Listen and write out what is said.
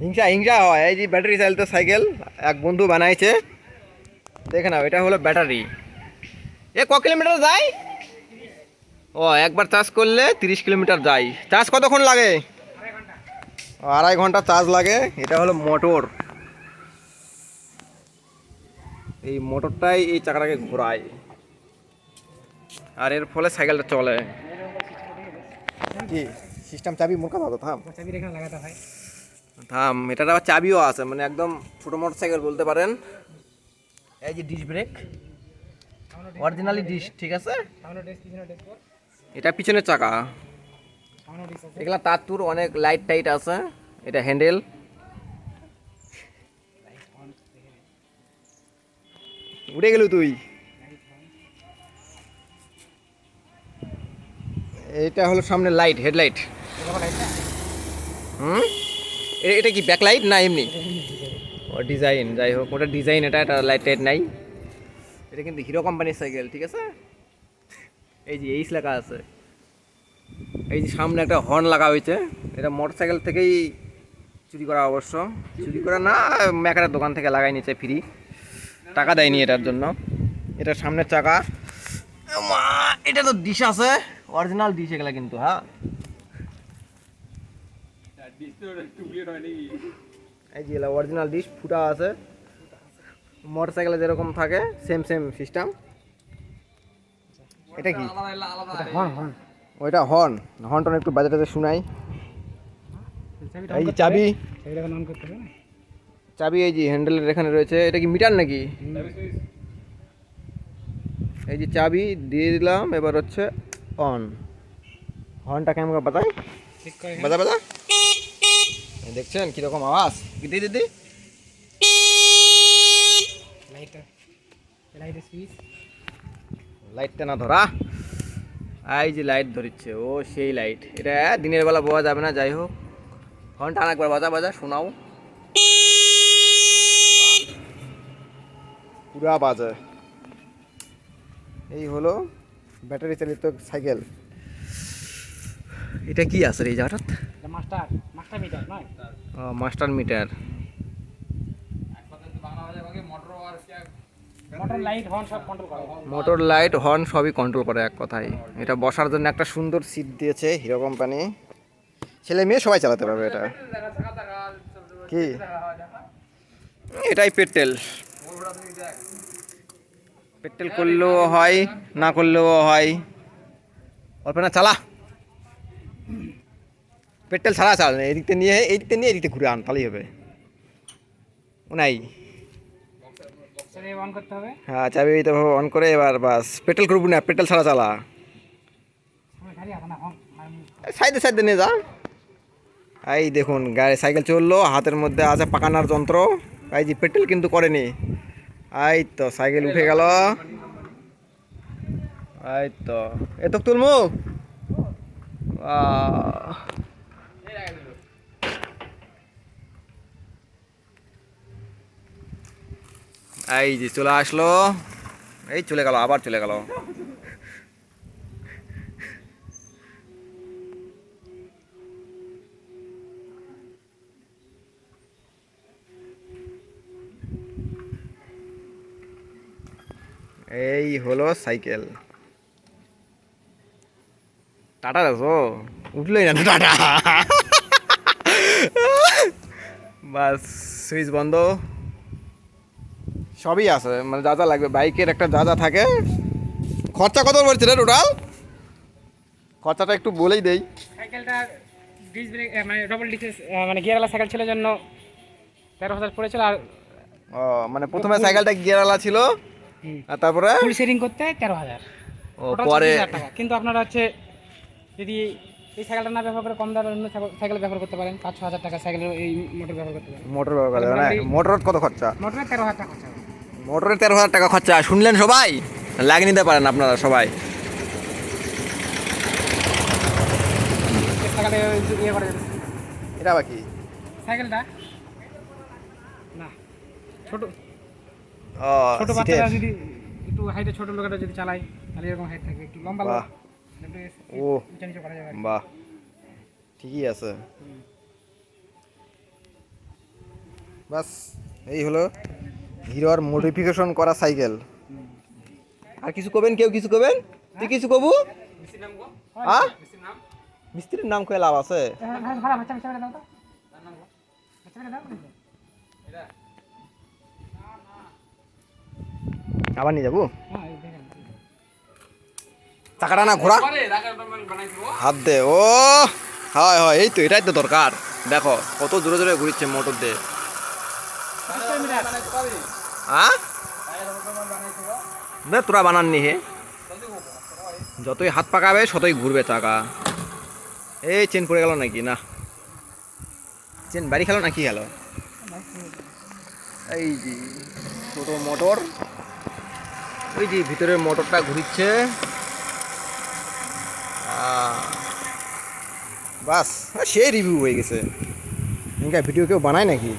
হিংসা হিংসা হয়। এই যে ব্যাটারি চালিত সাইকেল এক বন্ধু বানাইছে, দেখে নাও, এটা হলো ব্যাটারি। এ ক কিলোমিটার যায়? ও, একবার চার্জ করলে 30 কিলোমিটার যায়। চার্জ কতক্ষণ লাগে? 2.5 ঘন্টা চার্জ লাগে। এটা হলো মোটর, এই মোটরটাই এই চাকাটাকে ঘোরায়, আর এর ফলে সাইকেলটা চলে। কি সিস্টেম? চাবি মোর কথা থাম, চাবি এখানে লাগাতে হয়। থাম, এটার আবার চাবিও আছে, মানে একদম ছোটো মোটর সাইকেল বলতে পারেন। এই যে ডিস্ক ব্রেক, অরিজিনালি ডিস্ক, ঠিক আছে। এটা পিছনের চাকা, এগুলা তার তুর অনেক লাইট টাইট আছে। এটা হ্যান্ডেল, উঠে গেল তুই। এটা হলো সামনে লাইট, হেডলাইট। এটা কি ব্যাকলাইট না এমনি? ও ডিজাইন, যাই হোক, ওটা ডিজাইন, এটা লাইট টাইট নাই। এটা কিন্তু হিরো কোম্পানির সাইকেল, ঠিক আছে। এই যে এইচ লেখা আছে, এই যে সামনে একটা হর্ন লাগা হয়েছে। এটা মোটর সাইকেল থেকেই চুরি করা, অবশ্য চুরি করা না, মেকারের দোকান থেকে লাগাই নিচ্ছে ফ্রি, টাকা দেয়নি এটার জন্য। এটার সামনের চাকা, এটা তো ডিশ আছে, অরিজিনাল ডিশ এগুলা কিন্তু। হ্যাঁ, এই যে অরিজিনাল ডিশ ফুটা আছে, মোটর সাইকেলে যেরকম থাকে সেম সেম সিস্টেম। এটা কি? ওইটা হর্ন, হর্নটা একটু বাজাতে শোনাই। এই চাবি, চাবি এই যে হ্যান্ডেলের এখানে রয়েছে। এটা কি মিটার নাকি? এই যে চাবি দিয়ে দিলাম, এবার হচ্ছে অন। হর্নটা কেমন বাজায়, বাজা বাজা, দেখছেন কিরকম আওয়াজ? দিদি দিদি, লাইটটা না ধরা, এই যে লাইট ধরিচ্ছে, ও সেই লাইট। এটা দিনের বেলা পাওয়া যাবে না, যাই হোক। হর্নটা আরেকবার বাজা বাজা শোনাও, পুরা বাজে। এই হলো ব্যাটারি চালিত সাইকেল। এটা কি আছে এই জায়গাটা? মাস্টার মিটার নয়, master meter. Motor light horn সবই কন্ট্রোল করে এক কথায়। এটা বসার জন্য একটা সুন্দর সিট দিয়েছে হিরো কোম্পানি, ছেলে মেয়ে সবাই চালাতে পারবে এটা। কি এটাই পেট্রোল, পেট্রোল করলেও হয়, না করলেও হয়। অল্প না চালা, পেট্রোল ছাড়া চাল, এদিকতে নিয়ে এইদিকতে নিয়ে এদিকতে ঘুরে আন, তাহলেই হবে। নাই, হ্যাঁ চাবি অন করে এবার বাস। পেট্রোল করবো না, পেট্রোল ছাড়া চালা। সাইডে সাইডে নিয়ে যা। এই দেখুন গাড়ি সাইকেল চললো, হাতের মধ্যে আছে পাকানোর যন্ত্র। এই যে পেট্রোল কিন্তু করেনি। এই তো সাইকেল উঠে গেল। এই তো এত তুলমু, এই যে চলে আসলো, এই চলে গেল, আবার চলে গেল। এই হলো সাইকেল। টাটা দেখো, উঠলোই না টাটা। বাস, সুইচ বন্ধ, সবই আছে, মানে যা যা লাগবে বাইকের একটা যা যা থাকে। খরচা কত পড়ছে রে টোটাল? খরচাটা একটু বলেই দেই। সাইকেলটা ডিস্ক ব্রেক মানে ডবল ডিস্ক মানে গিয়ারওয়ালা সাইকেল ছিল জন্য 13,000 পড়েছিল। আর ও মানে প্রথমে সাইকেলটা গিয়ারওয়ালা ছিল, আর তারপরে ফুল শেয়ারিং করতে 13,000। ও পরে টাকা। কিন্তু আপনারা হচ্ছে যদি এই সাইকেলটা না ব্যবহার করে কম দামের অন্য সাইকেল ব্যবহার করতে পারেন, 5-6 হাজার টাকা সাইকেলের এই মোটর ব্যবহার করতে পারেন। মোটর ব্যবহার করে না? মোটর কত খরচা? মোটরে 13,000 টাকা খরচা। মোটরে 13,000 টাকা খরচা, শুনলেন সবাই? লাগিয়ে নিতে পারেন আপনারা সবাই। সাইকেলে ইয়ে করে এটা বাকি সাইকেলটা না ছোট, ও ছোট বাচ্চারা যদি একটু হাইটে, ছোট লোকেরা যদি চালায় তাহলে এরকম হাইট থাকে, একটু লম্বা লোক ও বাহ, ঠিকই আছে। বাস এই হলো হিরোর মডিফিকেশন করা সাইকেল। আর কিছু কবেন, কেউ কিছু কবেন, তুই কিছু কবু? হ্যাঁ, মিস্ত্রির নাম কয়ে লাভ আছে? ভাড়া বাচ্চা বাচ্চা দাও তো, বাচ্চা দাও। আবার নিয়ে যাবো? হ্যাঁ এই দেখেন চাকাটা না ঘোরা, হাত দে। ও হয় হয়, এই তো এটাই তো দরকার। দেখো কত জোরে জোরে ঘুরছে মোটর দিয়ে। হ্যাঁ না, তোরা বানাননি হে, যতই হাত পাকাবে ততই ঘুরবে চাকা। এই চেন পড়ে গেল নাকি? না, চেন বাড়ি খেলো নাকি গেল? এই যে ছোট মোটর, ওই যে ভিতরের মোটরটা ঘুরছে। বাস সেই রিভিউ হয়ে গেছে। ভিডিও কেউ বানায় নাকি?